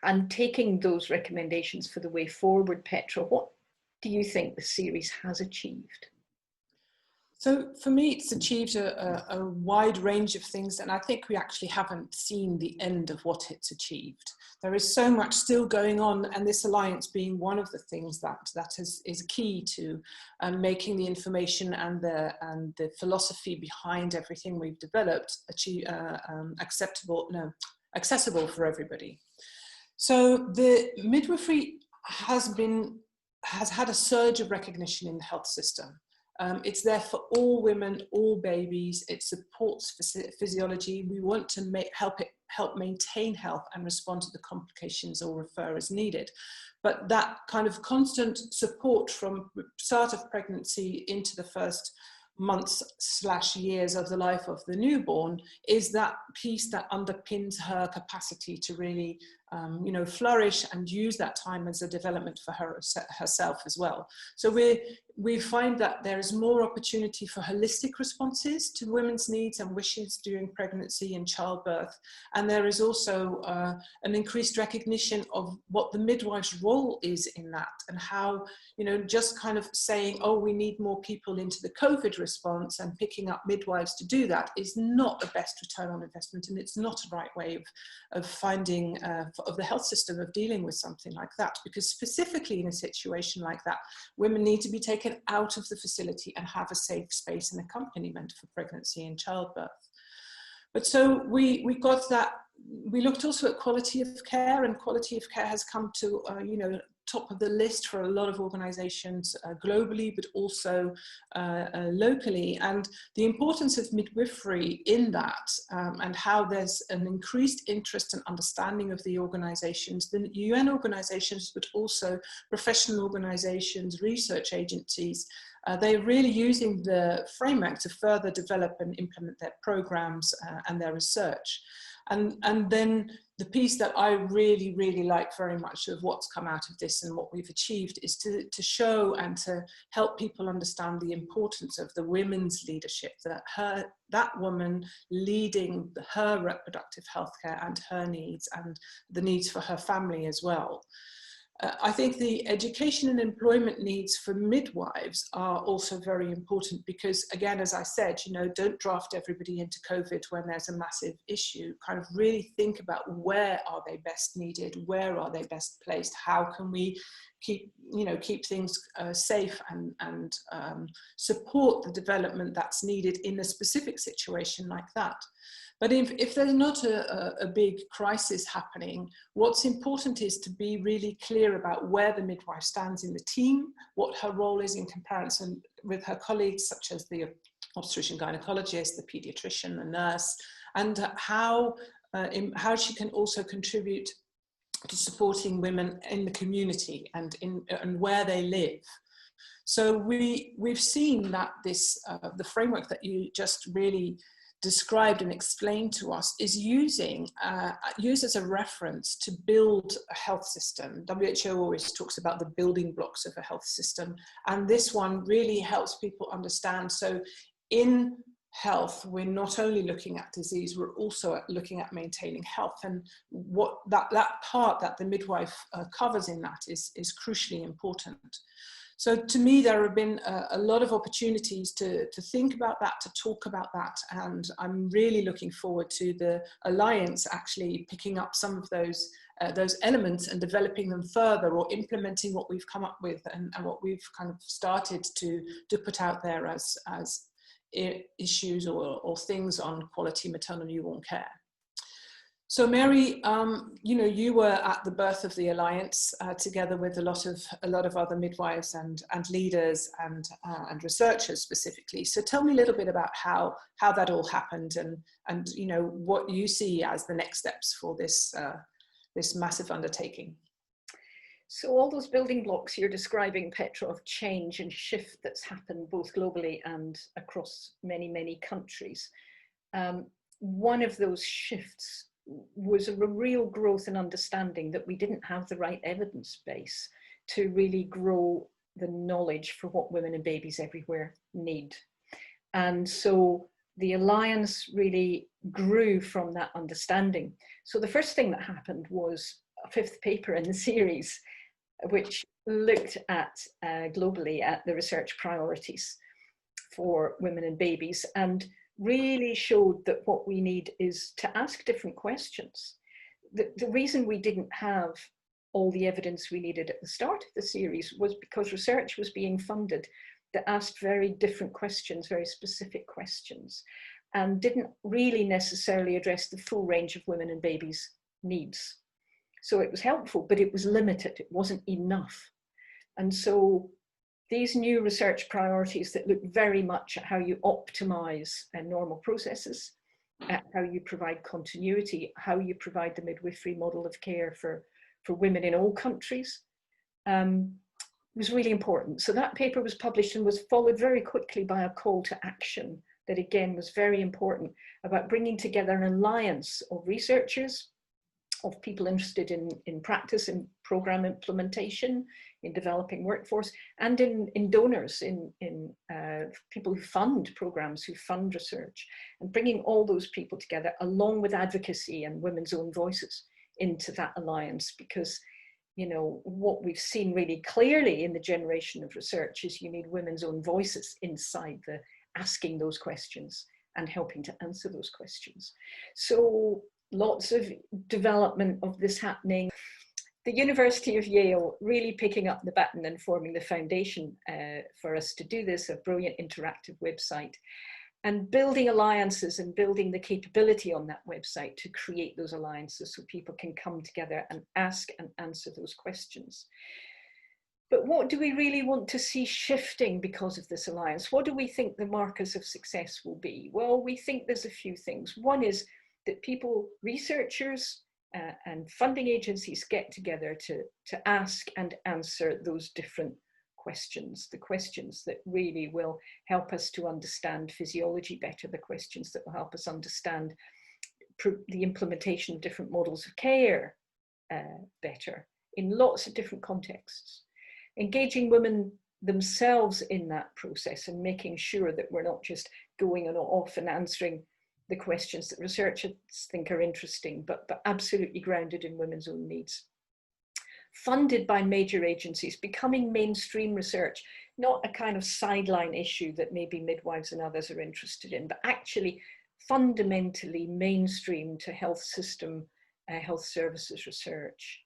And taking those recommendations for the way forward, Petra, what do you think the series has achieved? So for me, it's achieved a wide range of things, and I think we actually haven't seen the end of what it's achieved. There is so much still going on, and this alliance being one of the things that is key to making the information and the philosophy behind everything we've developed accessible for everybody. So the midwifery has had a surge of recognition in the health system. It's there for all women, all babies. It supports physiology. We want to help maintain health and respond to the complications or refer as needed. But that kind of constant support from start of pregnancy into the first months/years of the life of the newborn is that piece that underpins her capacity to really flourish and use that time as a development for herself as well. So we find that there is more opportunity for holistic responses to women's needs and wishes during pregnancy and childbirth. And there is also an increased recognition of what the midwife's role is in that, and how, just kind of saying, oh, we need more people into the COVID response and picking up midwives to do that is not the best return on investment. And it's not a right way of finding of the health system of dealing with something like that, because specifically in a situation like that, women need to be taken out of the facility and have a safe space and accompaniment for pregnancy and childbirth. But so we got that. We looked also at quality of care, and quality of care has come to top of the list for a lot of organizations globally, but also locally. And the importance of midwifery in that, and how there's an increased interest and understanding of the organizations, the UN organizations, but also professional organizations, research agencies. They're really using the framework to further develop and implement their programs and their research. And then the piece that I really, really like very much of what's come out of this and what we've achieved is to show and to help people understand the importance of the women's leadership, that woman leading her reproductive health care and her needs and the needs for her family as well. I think the education and employment needs for midwives are also very important because, again, as I said, don't draft everybody into COVID when there's a massive issue. Kind of really think about where are they best needed, where are they best placed, how can we keep things safe and support the development that's needed in a specific situation like that. But if there's not a big crisis happening, what's important is to be really clear about where the midwife stands in the team, what her role is in comparison with her colleagues, such as the obstetrician gynecologist, the pediatrician, the nurse, and how she can also contribute to supporting women in the community and where they live. So we've seen that this the framework that you just really described and explained to us is used as a reference to build a health system. WHO always talks about the building blocks of a health system, and this one really helps people understand. So in health, we're not only looking at disease, we're also looking at maintaining health, and what that part that the midwife covers in that is crucially important. So to me, there have been a lot of opportunities to think about that, to talk about that, and I'm really looking forward to the Alliance actually picking up some of those elements and developing them further, or implementing what we've come up with and what we've kind of started to put out there as issues or things on quality maternal newborn care. So Mary, you were at the birth of the Alliance together with a lot of other midwives and leaders and researchers specifically. So tell me a little bit about how that all happened and what you see as the next steps for this massive undertaking. So all those building blocks you're describing, Petra, of change and shift that's happened both globally and across many, many countries. One of those shifts was a real growth in understanding that we didn't have the right evidence base to really grow the knowledge for what women and babies everywhere need. And so the Alliance really grew from that understanding. So the first thing that happened was fifth paper in the series, which looked at globally at the research priorities for women and babies, and really showed that what we need is to ask different questions. The reason we didn't have all the evidence we needed at the start of the series was because research was being funded that asked very different questions, very specific questions, and didn't really necessarily address the full range of women and babies' needs. So it was helpful, but it was limited. It wasn't enough. And so these new research priorities that look very much at how you optimize normal processes, at how you provide continuity, how you provide the midwifery model of care for women in all countries, was really important. So that paper was published and was followed very quickly by a call to action that again was very important, about bringing together an alliance of researchers, of people interested in practice, in program implementation, in developing workforce, and in donors, in people who fund programs, who fund research, and bringing all those people together along with advocacy and women's own voices into that alliance. Because, you know, what we've seen really clearly in the generation of research is you need women's own voices inside the asking those questions and helping to answer those questions. So lots of development of this happening. The University of Yale really picking up the baton and forming the foundation for us to do this, a brilliant interactive website, and building alliances and building the capability on that website to create those alliances so people can come together and ask and answer those questions. But what do we really want to see shifting because of this alliance? What do we think the markers of success will be? Well, we think there's a few things. One is that people, researchers and funding agencies get together to ask and answer those different questions, the questions that really will help us to understand physiology better, the questions that will help us understand the implementation of different models of care better in lots of different contexts. Engaging women themselves in that process and making sure that we're not just going on off and answering the questions that researchers think are interesting, but absolutely grounded in women's own needs. Funded by major agencies, becoming mainstream research, not a kind of sideline issue that maybe midwives and others are interested in, but actually fundamentally mainstream to health system, health services research.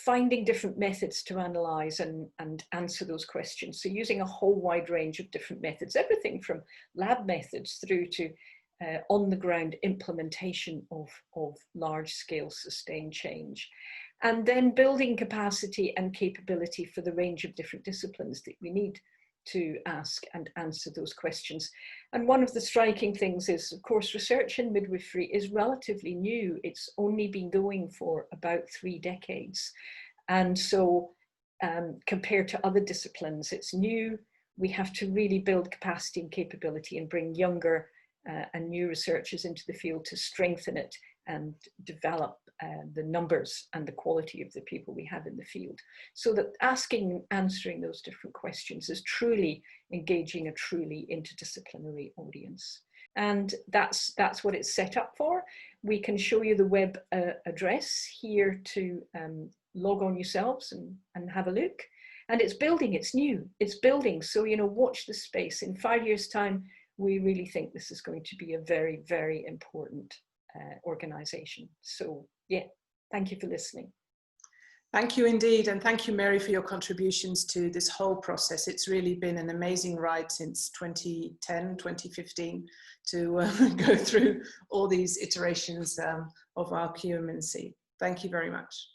Finding different methods to analyze and answer those questions. So using a whole wide range of different methods, everything from lab methods through to on the ground implementation of large scale sustained change. And then building capacity and capability for the range of different disciplines that we need to ask and answer those questions. And one of the striking things is, of course, research in midwifery is relatively new. It's only been going for about 3 decades. And so compared to other disciplines, it's new. We have to really build capacity and capability and bring younger and new researchers into the field to strengthen it and develop the numbers and the quality of the people we have in the field, so that asking and answering those different questions is truly engaging a truly interdisciplinary audience. And that's what it's set up for. We can show you the web address here to log on yourselves and have a look. And it's building, it's new, it's building. So, you know, watch the space. In 5 years' time, we really think this is going to be a very, very important organization. So yeah, thank you for listening. Thank you indeed, and thank you, Mary, for your contributions to this whole process. It's really been an amazing ride since 2010, 2015 to go through all these iterations of our QM&C. Thank you very much.